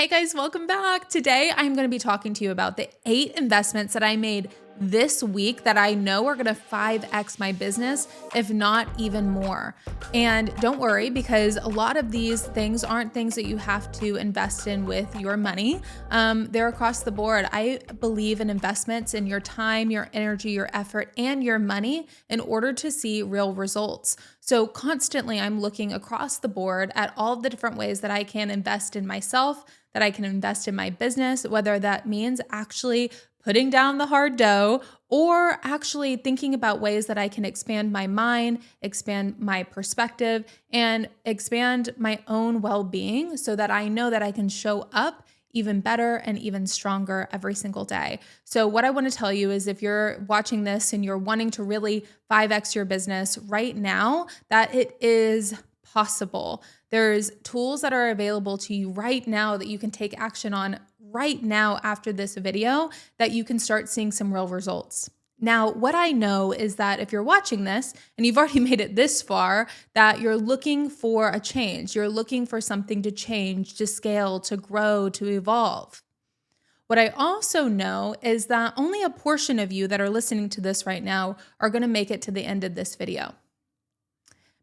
Hey guys, welcome back. Today I'm going to be talking to you about the 8 investments that I made this week that I know are going to 5x my business, if not even more. And don't worry, because a lot of these things aren't things that you have to invest in with your money. They're across the board. I believe in investments in your time, your energy, your effort, and your money in order to see real results. So constantly I'm looking across the board at all the different ways that I can invest in myself, that I can invest in my business, whether that means actually putting down the hard dough or actually thinking about ways that I can expand my mind, expand my perspective, and expand my own well-being so that I know that I can show up even better and even stronger every single day. So what I want to tell you is if you're watching this and you're wanting to really 5x your business right now, that it is possible. There's tools that are available to you right now that you can take action on right now after this video that you can start seeing some real results. Now, what I know is that if you're watching this and you've already made it this far, that you're looking for a change. You're looking for something to change, to scale, to grow, to evolve. What I also know is that only a portion of you that are listening to this right now are going to make it to the end of this video.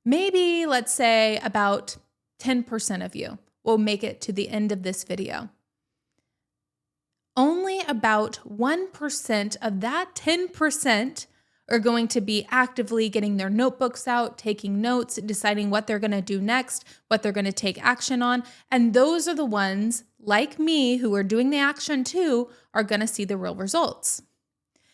Maybe, let's say, about 10% of you will make it to the end of this video. Only about 1% of that 10% are going to be actively getting their notebooks out, taking notes, deciding what they're going to do next, what they're going to take action on. And those are the ones, like me, who are doing the action too, are going to see the real results.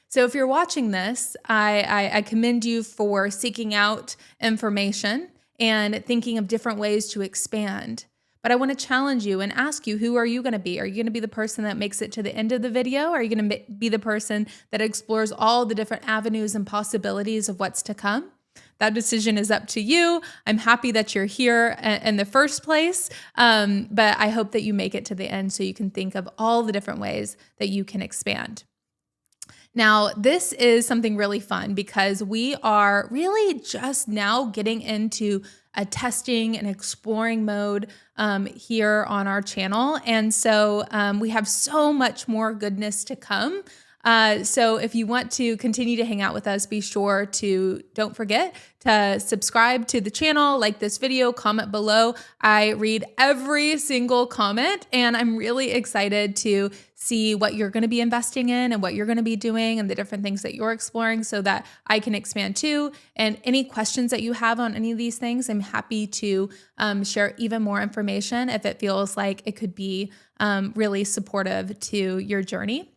So if you're watching this, I commend you for seeking out information and thinking of different ways to expand. But I want to challenge you and ask you, who are you going to be? Are you going to be the person that makes it to the end of the video? Or are you going to be the person that explores all the different avenues and possibilities of what's to come? That decision is up to you. I'm happy that you're here in the first place, but I hope that you make it to the end so you can think of all the different ways that you can expand. Now, this is something really fun because we are really just now getting into a testing and exploring mode here on our channel. And so we have so much more goodness to come. So if you want to continue to hang out with us, be sure to, don't forget to subscribe to the channel, like this video, comment below. I read every single comment and I'm really excited to see what you're going to be investing in and what you're going to be doing and the different things that you're exploring so that I can expand too. And any questions that you have on any of these things, I'm happy to share even more information if it feels like it could be really supportive to your journey.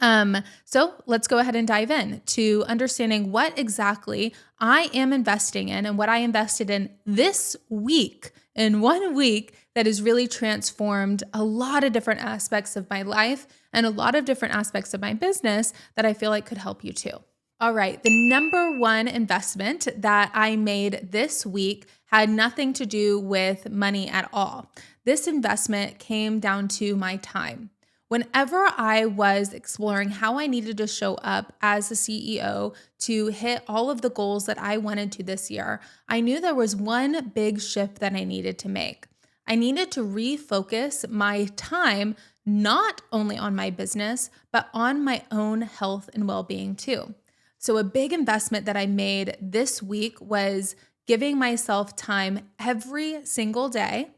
So let's go ahead and dive in to understanding what exactly I am investing in and what I invested in this week, in 1 week, that has really transformed a lot of different aspects of my life and a lot of different aspects of my business that I feel like could help you too. All right, the number one investment that I made this week had nothing to do with money at all. This investment came down to my time. Whenever I was exploring how I needed to show up as a CEO to hit all of the goals that I wanted to this year, I knew there was one big shift that I needed to make. I needed to refocus my time not only on my business, but on my own health and well-being too. So a big investment that I made this week was giving myself time every single day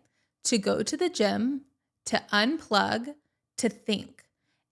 to go to the gym, to unplug, to think.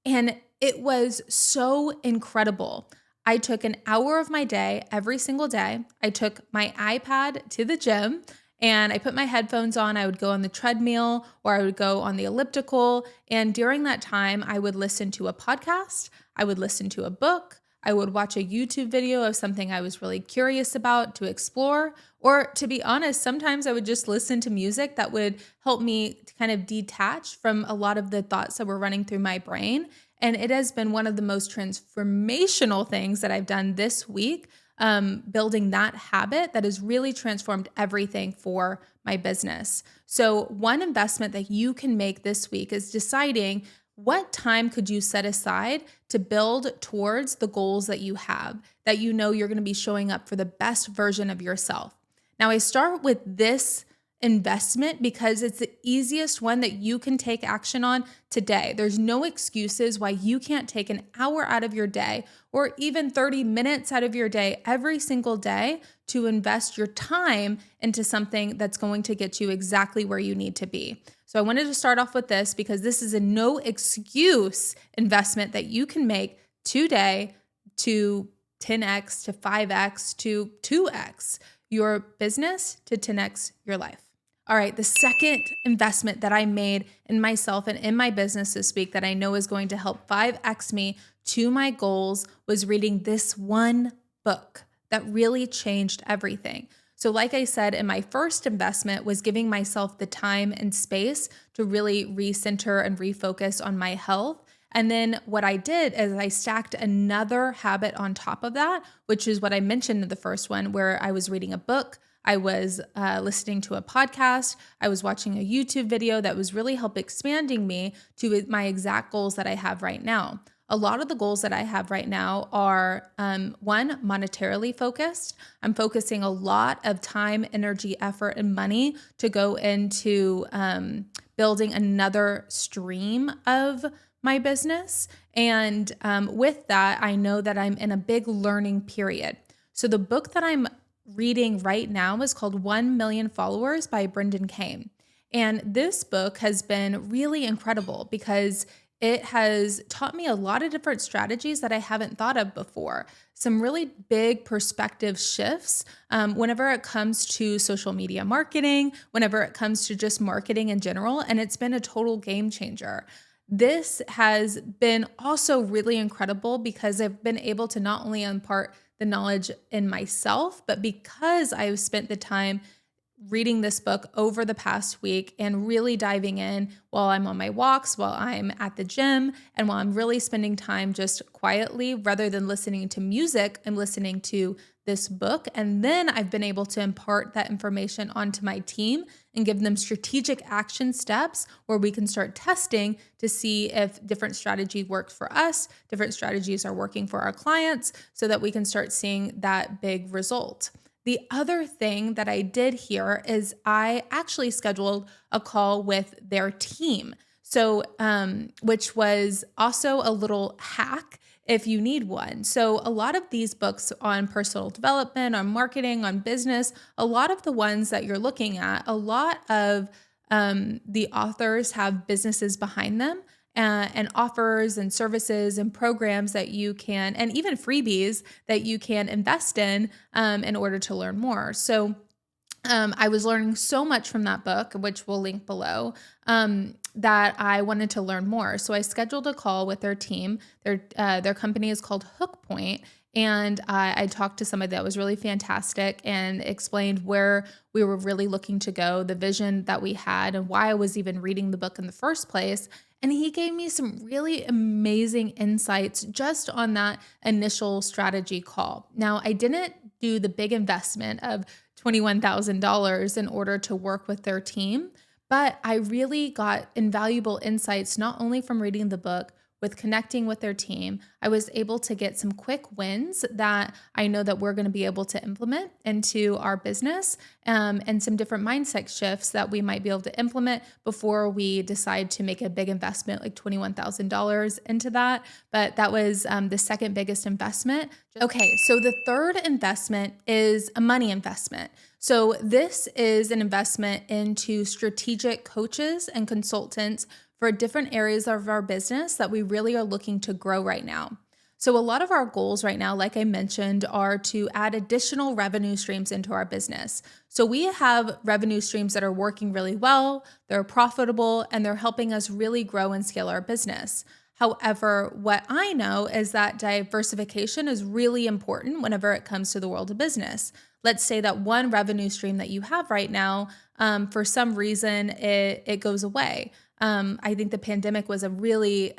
And it was so incredible. I took an hour of my day every single day. I took my iPad to the gym and I put my headphones on. I would go on the treadmill or I would go on the elliptical. And during that time, I would listen to a podcast. I would listen to a book. I would watch a YouTube video of something I was really curious about to explore. Or to be honest, sometimes I would just listen to music that would help me to kind of detach from a lot of the thoughts that were running through my brain. And it has been one of the most transformational things that I've done this week, building that habit that has really transformed everything for my business. So one investment that you can make this week is deciding what time could you set aside to build towards the goals that you have, that you know you're going to be showing up for the best version of yourself. Now, I start with this investment because it's the easiest one that you can take action on today. There's no excuses why you can't take an hour out of your day or even 30 minutes out of your day every single day to invest your time into something that's going to get you exactly where you need to be. So I wanted to start off with this because this is a no excuse investment that you can make today to 10x, to 5x, to 2x your business, to 10x your life. All right, the second investment that I made in myself and in my business this week that I know is going to help 5x me to my goals was reading this one book that really changed everything. So like I said, in my first investment was giving myself the time and space to really recenter and refocus on my health. And then what I did is I stacked another habit on top of that, which is what I mentioned in the first one, where I was reading a book, I was listening to a podcast, I was watching a YouTube video that was really help expanding me to my exact goals that I have right now. A lot of the goals that I have right now are one, monetarily focused. I'm focusing a lot of time, energy, effort, and money to go into building another stream of my business. And with that, I know that I'm in a big learning period. So the book that I'm reading right now is called 1 Million Followers by Brendan Kane. And this book has been really incredible because it has taught me a lot of different strategies that I haven't thought of before. Some really big perspective shifts whenever it comes to social media marketing, whenever it comes to just marketing in general. And it's been a total game changer. This has been also really incredible because I've been able to not only impart the knowledge in myself, but because I've spent the time reading this book over the past week and really diving in while I'm on my walks, while I'm at the gym, and while I'm really spending time just quietly rather than listening to music, I'm listening to this book. And then I've been able to impart that information onto my team and give them strategic action steps where we can start testing to see if different strategy works for us, different strategies are working for our clients, so that we can start seeing that big result. The other thing that I did here is I actually scheduled a call with their team. So, which was also a little hack if you need one. So a lot of these books on personal development, on marketing, on business, a lot of the ones that you're looking at, a lot of the authors have businesses behind them. And offers and services and programs that you can, and even freebies that you can invest in order to learn more. So I was learning so much from that book, which we'll link below, that I wanted to learn more. So I scheduled a call with their team. Their company is called Hook Point. And I talked to somebody that was really fantastic and explained where we were really looking to go, the vision that we had, and why I was even reading the book in the first place. And he gave me some really amazing insights just on that initial strategy call. Now, I didn't do the big investment of $21,000 in order to work with their team, but I really got invaluable insights, not only from reading the book, with connecting with their team. I was able to get some quick wins that I know that we're going to be able to implement into our business, and some different mindset shifts that we might be able to implement before we decide to make a big investment like $21,000 into that. But that was the second biggest investment. Okay, so the third investment is a money investment. So this is an investment into strategic coaches and consultants for different areas of our business that we really are looking to grow right now. So a lot of our goals right now, like I mentioned, are to add additional revenue streams into our business. So we have revenue streams that are working really well, they're profitable, and they're helping us really grow and scale our business. However, what I know is that diversification is really important whenever it comes to the world of business. Let's say that one revenue stream that you have right now, for some reason, it goes away. I think the pandemic was a really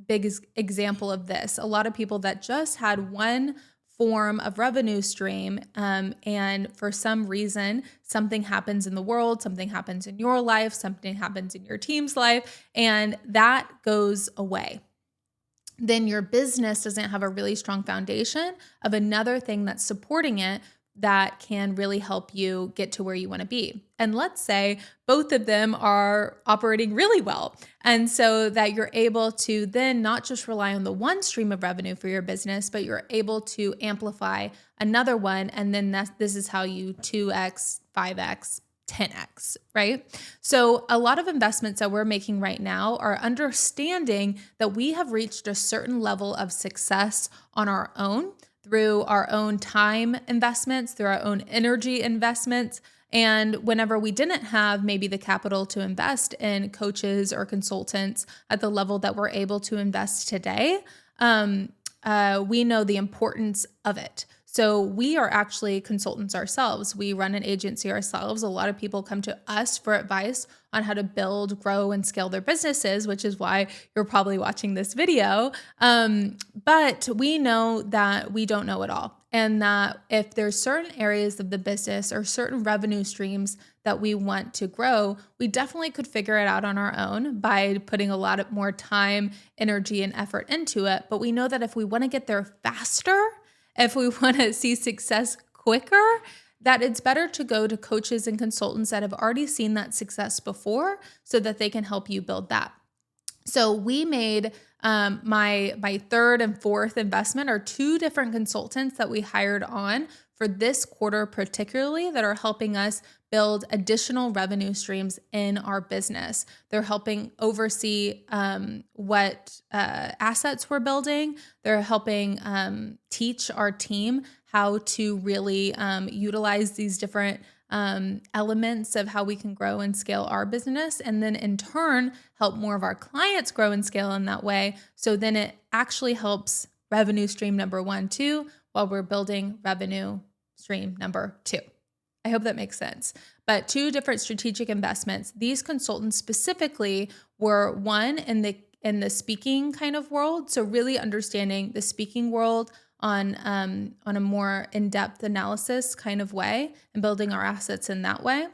big example of this. A lot of people that just had one form of revenue stream, and for some reason, something happens in the world, something happens in your life, something happens in your team's life, and that goes away. Then your business doesn't have a really strong foundation of another thing that's supporting it that can really help you get to where you want to be. And let's say both of them are operating really well. And so that you're able to then not just rely on the one stream of revenue for your business, but you're able to amplify another one. And then this is how you 2x, 5x, 10x, right? So a lot of investments that we're making right now are understanding that we have reached a certain level of success on our own through our own time investments, through our own energy investments. And whenever we didn't have maybe the capital to invest in coaches or consultants at the level that we're able to invest today, we know the importance of it. So we are actually consultants ourselves. We run an agency ourselves. A lot of people come to us for advice on how to build, grow, and scale their businesses, which is why you're probably watching this video. But we know that we don't know it all. And that if there's certain areas of the business or certain revenue streams that we want to grow, we definitely could figure it out on our own by putting a lot of more time, energy, and effort into it. But we know that if we want to get there faster, if we want to see success quicker, that it's better to go to coaches and consultants that have already seen that success before so that they can help you build that. So we made my third and fourth investment are two different consultants that we hired on for this quarter particularly that are helping us build additional revenue streams in our business. They're helping oversee what assets we're building. They're helping teach our team how to really utilize these different elements of how we can grow and scale our business, and then in turn help more of our clients grow and scale in that way. So then it actually helps revenue stream number 1 too, while we're building revenue stream number 2. I hope that makes sense. But two different strategic investments. These consultants specifically were one in the speaking kind of world, so really understanding the speaking world on a more in-depth analysis kind of way and building our assets in that way.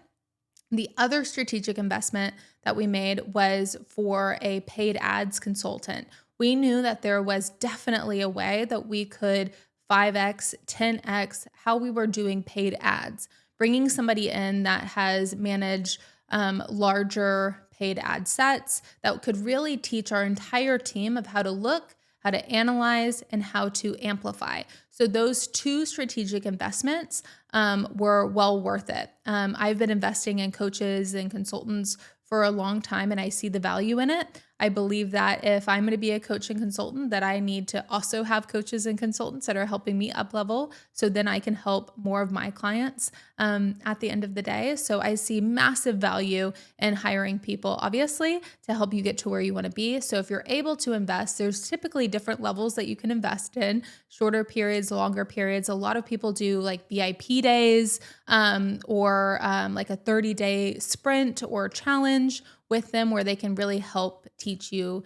The other strategic investment that we made was for a paid ads consultant. We knew that there was definitely a way that we could 5x, 10x how we were doing paid ads, bringing somebody in that has managed larger paid ad sets that could really teach our entire team of how to look, how to analyze, and how to amplify. So those two strategic investments were well worth it. I've been investing in coaches and consultants for a long time, and I see the value in it. I believe that if I'm going to be a coach and consultant, that I need to also have coaches and consultants that are helping me up level, so then I can help more of my clients at the end of the day. So I see massive value in hiring people, obviously, to help you get to where you want to be. So if you're able to invest, there's typically different levels that you can invest in, shorter periods, longer periods. A lot of people do like VIP days or like a 30-day sprint or challenge with them where they can really help teach you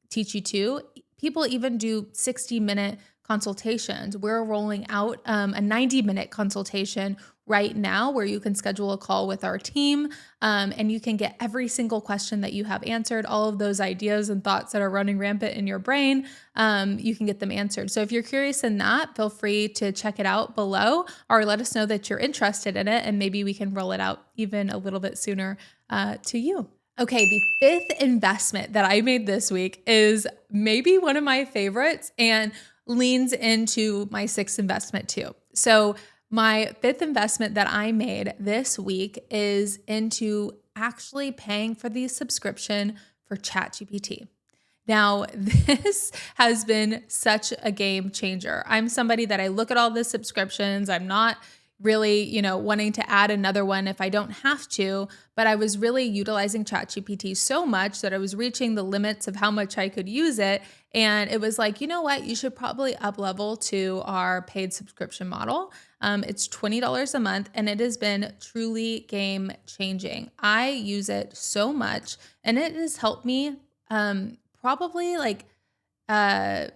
too. People even do 60-minute consultations. We're rolling out a 90-minute consultation right now where you can schedule a call with our team and you can get every single question that you have answered, all of those ideas and thoughts that are running rampant in your brain, you can get them answered. So if you're curious in that, feel free to check it out below or let us know that you're interested in it and maybe we can roll it out even a little bit sooner to you. Okay, the fifth investment that I made this week is maybe one of my favorites and leans into my sixth investment too. So my fifth investment that I made this week is into actually paying for the subscription for ChatGPT. Now, this has been such a game changer. I'm somebody that I look at all the subscriptions. I'm not really, wanting to add another one if I don't have to, but I was really utilizing ChatGPT so much that I was reaching the limits of how much I could use it. And it was like, you know what, you should probably up level to our paid subscription model. It's $20 a month and it has been truly game changing. I use it so much and it has helped me probably like 10x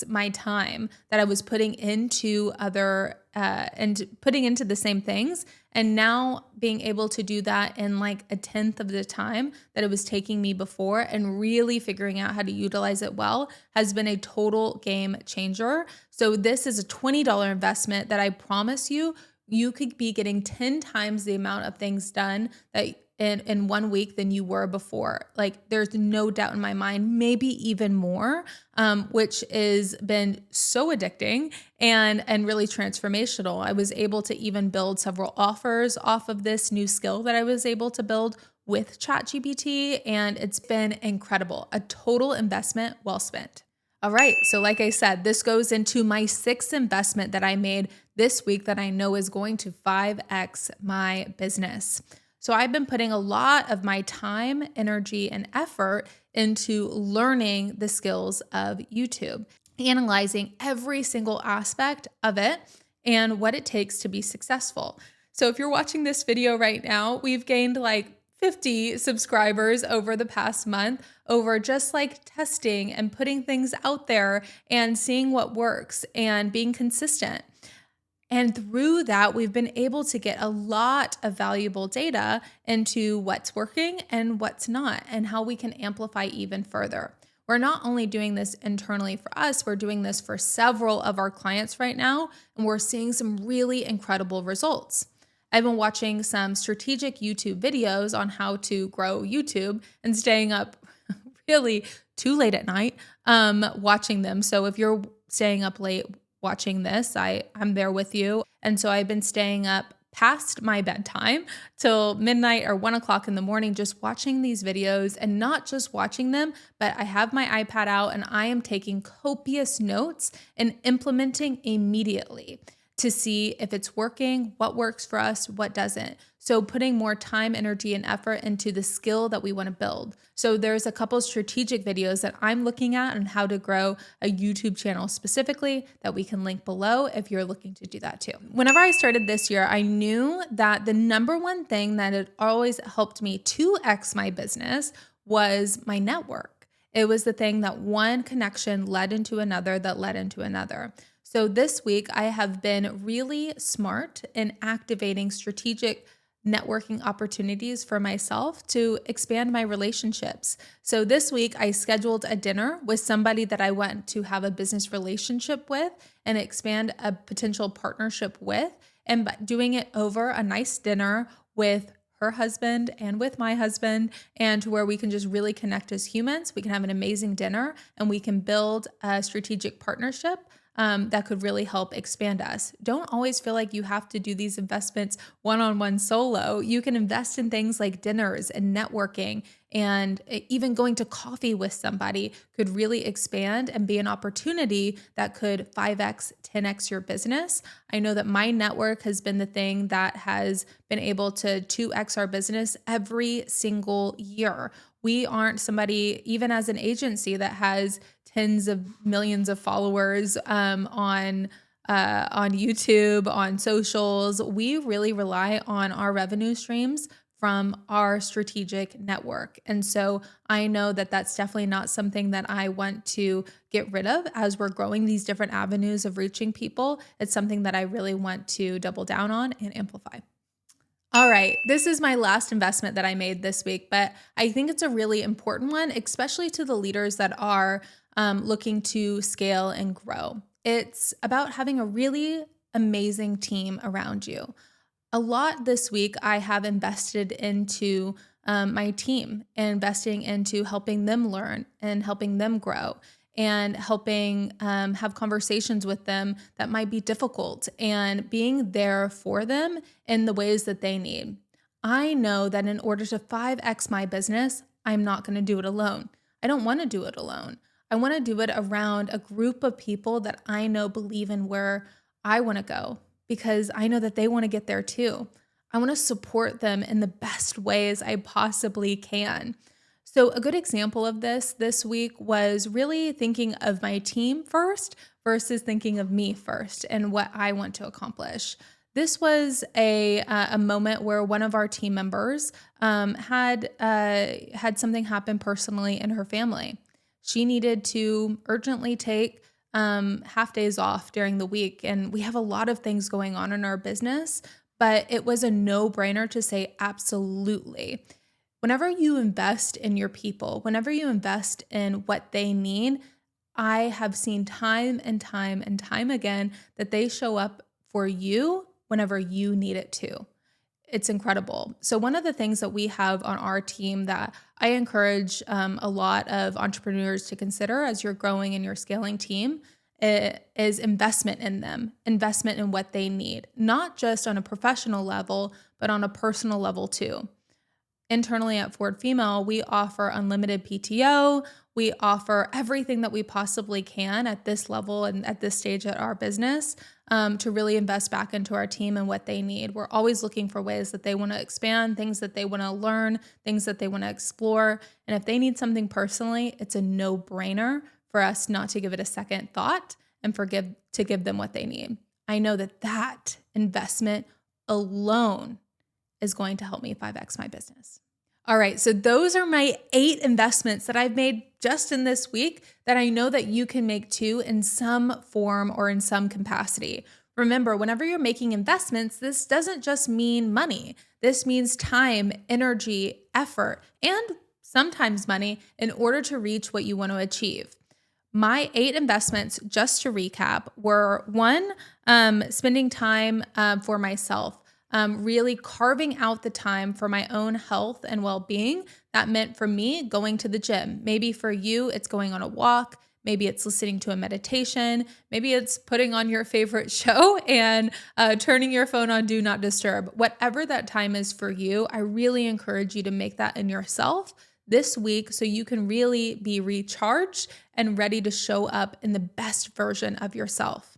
my time that I was putting into other and putting into the same things And now being able to do that in like a tenth of the time that it was taking me before and really figuring out how to utilize it well has been a total game changer. So this is a $20 investment that I promise you could be getting 10 times the amount of things done that in 1 week than you were before. Like there's no doubt in my mind, maybe even more, which has been so addicting and really transformational. I was able to even build several offers off of this new skill that I was able to build with ChatGPT, and it's been incredible. A total investment well spent. All right, so like I said, this goes into my sixth investment that I made this week that I know is going to 5x my business. So I've been putting a lot of my time, energy, and effort into learning the skills of YouTube, analyzing every single aspect of it and what it takes to be successful. So if you're watching this video right now, we've gained like 50 subscribers over the past month over just like testing and putting things out there and seeing what works and being consistent. And through that, we've been able to get a lot of valuable data into what's working and what's not, and how we can amplify even further. We're not only doing this internally for us, we're doing this for several of our clients right now, and we're seeing some really incredible results. I've been watching some strategic YouTube videos on how to grow YouTube and staying up really too late at night watching them. So if you're staying up late watching this, I'm there with you. And so I've been staying up past my bedtime till midnight or 1 o'clock in the morning, just watching these videos, and not just watching them, but I have my iPad out and I am taking copious notes and implementing immediately to see if it's working, what works for us, what doesn't. So putting more time, energy, and effort into the skill that we want to build. So there's a couple strategic videos that I'm looking at on how to grow a YouTube channel specifically that we can link below if you're looking to do that too. Whenever I started this year, I knew that the number one thing that had always helped me 2x my business was my network. It was the thing that one connection led into another that led into another. So this week, I have been really smart in activating strategic networking opportunities for myself to expand my relationships. So this week, I scheduled a dinner with somebody that I want to have a business relationship with and expand a potential partnership with, and doing it over a nice dinner with her husband and with my husband, and to where we can just really connect as humans. We can have an amazing dinner and we can build a strategic partnership that could really help expand us. Don't always feel like you have to do these investments one-on-one solo. You can invest in things like dinners and networking, and even going to coffee with somebody could really expand and be an opportunity that could 5x, 10x your business. I know that my network has been the thing that has been able to 2x our business every single year. We aren't somebody, even as an agency, that has tens of millions of followers on YouTube, on socials. We really rely on our revenue streams from our strategic network. And so I know that that's definitely not something that I want to get rid of as we're growing these different avenues of reaching people. It's something that I really want to double down on and amplify. All right, this is my last investment that I made this week, but I think it's a really important one, especially to the leaders that are looking to scale and grow. It's about having a really amazing team around you. A lot this week I have invested into my team, and investing into helping them learn and helping them grow, and helping have conversations with them that might be difficult, and being there for them in the ways that they need. I know that in order to 5x my business, I'm not going to do it alone. I don't want to do it alone. I want to do it around a group of people that I know believe in where I want to go, because I know that they want to get there too. I want to support them in the best ways I possibly can. So a good example of this week was really thinking of my team first versus thinking of me first and what I want to accomplish. This was a moment where one of our team members had something happen personally in her family. She needed to urgently take half days off during the week, and we have a lot of things going on in our business. but it was a no-brainer to say absolutely. Whenever you invest in your people, whenever you invest in what they need, I have seen time and time and time again that they show up for you whenever you need it too. It's incredible. So one of the things that we have on our team that I encourage a lot of entrepreneurs to consider as you're growing and you're scaling team is investment in them, investment in what they need, not just on a professional level, but on a personal level too. Internally at Ford Female, we offer unlimited PTO. We offer everything that we possibly can at this level and at this stage at our business to really invest back into our team and what they need. We're always looking for ways that they want to expand, things that they want to learn, things that they want to explore. And if they need something personally, it's a no-brainer for us not to give it a second thought and to give them what they need. I know that investment alone is going to help me 5x my business. All right, so those are my 8 investments that I've made just in this week that I know that you can make too in some form or in some capacity. Remember, whenever you're making investments, this doesn't just mean money. This means time, energy, effort, and sometimes money in order to reach what you want to achieve. My 8 investments, just to recap, were 1, spending time for myself. Really carving out the time for my own health and well-being. That meant for me going to the gym. Maybe for you, it's going on a walk. Maybe it's listening to a meditation. Maybe it's putting on your favorite show and turning your phone on Do Not Disturb. Whatever that time is for you, I really encourage you to make that in yourself this week so you can really be recharged and ready to show up in the best version of yourself.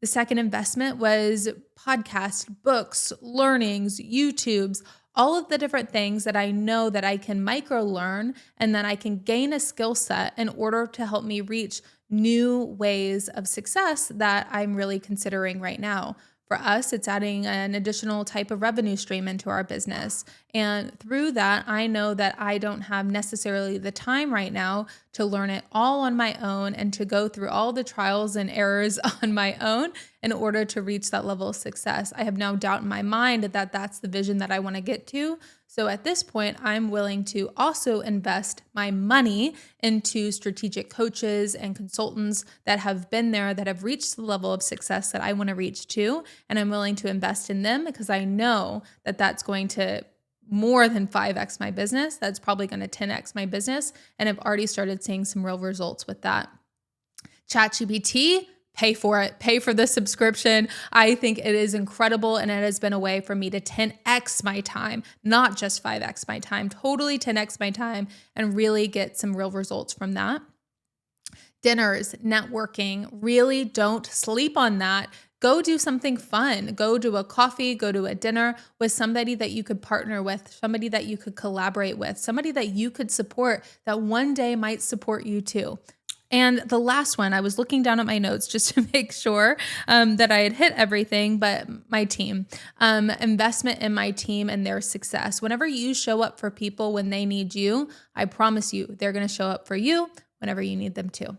The second investment was podcasts, books, learnings, YouTubes, all of the different things that I know that I can micro learn and that I can gain a skill set in order to help me reach new ways of success that I'm really considering right now. For us, it's adding an additional type of revenue stream into our business. And through that, I know that I don't have necessarily the time right now to learn it all on my own and to go through all the trials and errors on my own in order to reach that level of success. I have no doubt in my mind that that's the vision that I want to get to. So at this point, I'm willing to also invest my money into strategic coaches and consultants that have been there, that have reached the level of success that I want to reach too. And I'm willing to invest in them because I know that that's going to more than 5x my business. That's probably going to 10x my business. And I've already started seeing some real results with that. ChatGPT, pay for it, pay for the subscription. I think it is incredible. And it has been a way for me to 10x my time, not just 5x my time, totally 10x my time and really get some real results from that. Dinners, networking, really don't sleep on that. Go do something fun. Go do a coffee, go to a dinner with somebody that you could partner with, somebody that you could collaborate with, somebody that you could support that one day might support you too. And the last one, I was looking down at my notes just to make sure that I had hit everything, but my team, investment in my team and their success. Whenever you show up for people when they need you, I promise you, they're going to show up for you whenever you need them to.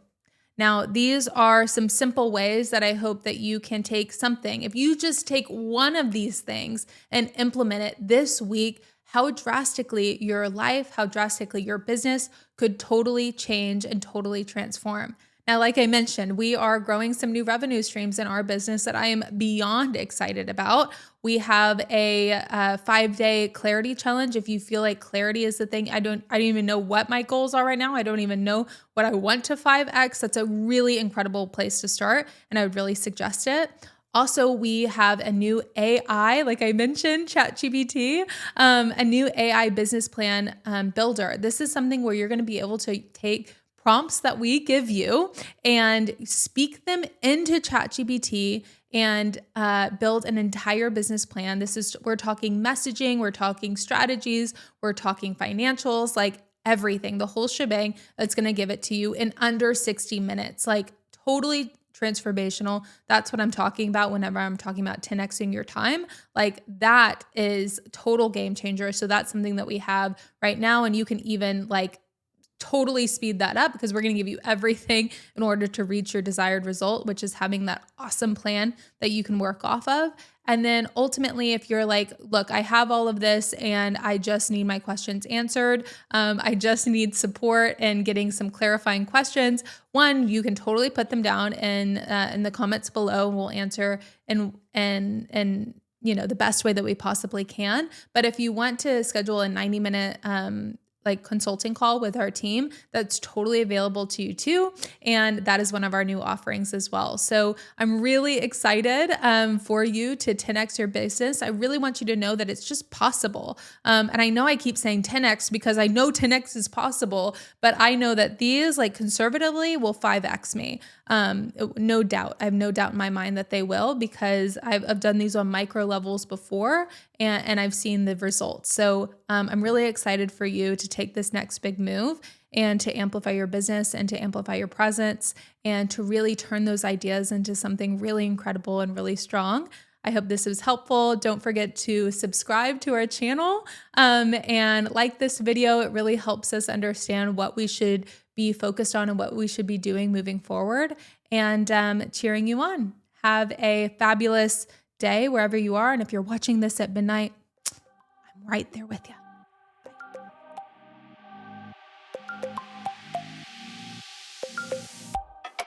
Now, these are some simple ways that I hope that you can take something. If you just take one of these things and implement it this week, how drastically your life, how drastically your business could totally change and totally transform. Now, like I mentioned, we are growing some new revenue streams in our business that I am beyond excited about. We have a 5-day clarity challenge. If you feel like clarity is the thing, I don't even know what my goals are right now. I don't even know what I want to 5x. That's a really incredible place to start, and I would really suggest it. Also, we have a new AI, like I mentioned, ChatGPT, a new AI business plan builder. This is something where you're going to be able to take prompts that we give you and speak them into ChatGPT and build an entire business plan. We're talking messaging, we're talking strategies, we're talking financials, like everything, the whole shebang. That's going to give it to you in under 60 minutes, like totally transformational. That's what I'm talking about whenever I'm talking about 10xing your time. Like that is total game changer. So that's something that we have right now. And you can even like totally speed that up because we're going to give you everything in order to reach your desired result, which is having that awesome plan that you can work off of. And then ultimately, if you're like, look, I have all of this and I just need my questions answered, I just need support and getting some clarifying questions. One, you can totally put them down in the comments below, and we'll answer and the best way that we possibly can. But if you want to schedule a 90-minute like consulting call with our team, that's totally available to you too. And that is one of our new offerings as well. So I'm really excited for you to 10x your business. I really want you to know that it's just possible. And I know I keep saying 10x because I know 10x is possible, but I know that these like conservatively will 5x me. No doubt. I have no doubt in my mind that they will, because I've done these on micro levels before and I've seen the results. So I'm really excited for you to take this next big move and to amplify your business and to amplify your presence and to really turn those ideas into something really incredible and really strong. I hope this was helpful. Don't forget to subscribe to our channel and like this video. It really helps us understand what we should be focused on and what we should be doing moving forward, and cheering you on. Have a fabulous day wherever you are. And if you're watching this at midnight, I'm right there with you.